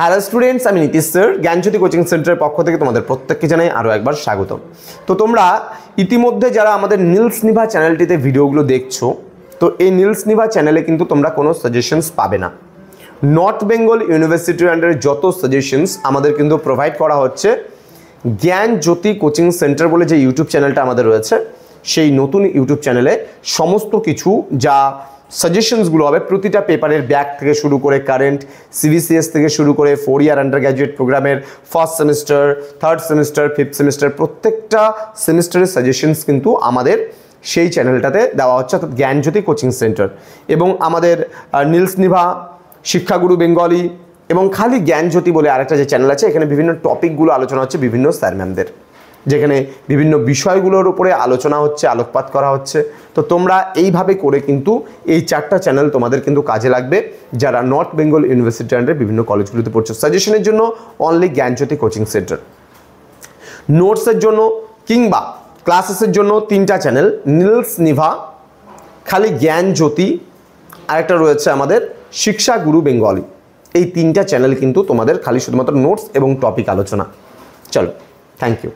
Hello students, আমি Nitish sir জ্ঞানজ্যোতি coaching সেন্টারের পক্ষ থেকে তোমাদের প্রত্যেককে জানাই আরও একবার স্বাগতম। তো তোমরা ইতিমধ্যে যারা আমাদের নীলস নিভা চ্যানেলটিতে ভিডিওগুলো দেখছো, তো এই নীলস নিভা চ্যানেলে কিন্তু তোমরা কোনো সাজেশনস পাবে না। নর্থ বেঙ্গল ইউনিভার্সিটির আন্ডারে যত সাজেশনস আমাদের কিন্তু প্রোভাইড করা হচ্ছে জ্ঞানজ্যোতি কোচিং সেন্টার বলে যে ইউটিউব চ্যানেলটা আমাদের রয়েছে, সেই নতুন ইউটিউব চ্যানেলে সমস্ত কিছু যা সাজেশনসগুলো হবে প্রতিটা পেপারের ব্যাক থেকে শুরু করে কারেন্ট, সিবিসিএস থেকে শুরু করে 4 ইয়ার আন্ডার গ্র্যাজুয়েট প্রোগ্রামের first semester, third semester, fifth semester, প্রত্যেকটা সেমিস্টারের সাজেশনস কিন্তু আমাদের সেই চ্যানেলটাতে দেওয়া হচ্ছে, অর্থাৎ জ্ঞানজ্যোতি কোচিং সেন্টার। এবং আমাদের নীলস নিভা, শিক্ষাগুরু বেঙ্গলি এবং খালি জ্ঞানজ্যোতি বলে আরেকটা যে চ্যানেল আছে, এখানে বিভিন্ন টপিকগুলো আলোচনা হচ্ছে বিভিন্ন স্যার ম্যামদের, যেখানে বিভিন্ন বিষয়গুলোর উপরে আলোচনা হচ্ছে, আলোকপাত করা হচ্ছে। তো তোমরা এইভাবে করে কিন্তু এই 4টা চ্যানেল তোমাদের কিন্তু কাজে লাগবে যারা নর্থ বেঙ্গল ইউনিভার্সিটি আন্ডারে বিভিন্ন কলেজগুলোতে পড়ছো। সাজেশনের জন্য অনলি জ্ঞানজ্যোতি কোচিং সেন্টার, নোটসের জন্য কিংবা ক্লাসেসের জন্য 3টা চ্যানেল, নীলস নিভা, খালি জ্ঞানজ্যোতি, আরেকটা রয়েছে আমাদের শিক্ষাগুরু বেঙ্গলি। এই 3টা চ্যানেল কিন্তু তোমাদের খালি শুধুমাত্র নোটস এবং টপিক আলোচনা। চলো, থ্যাংক ইউ।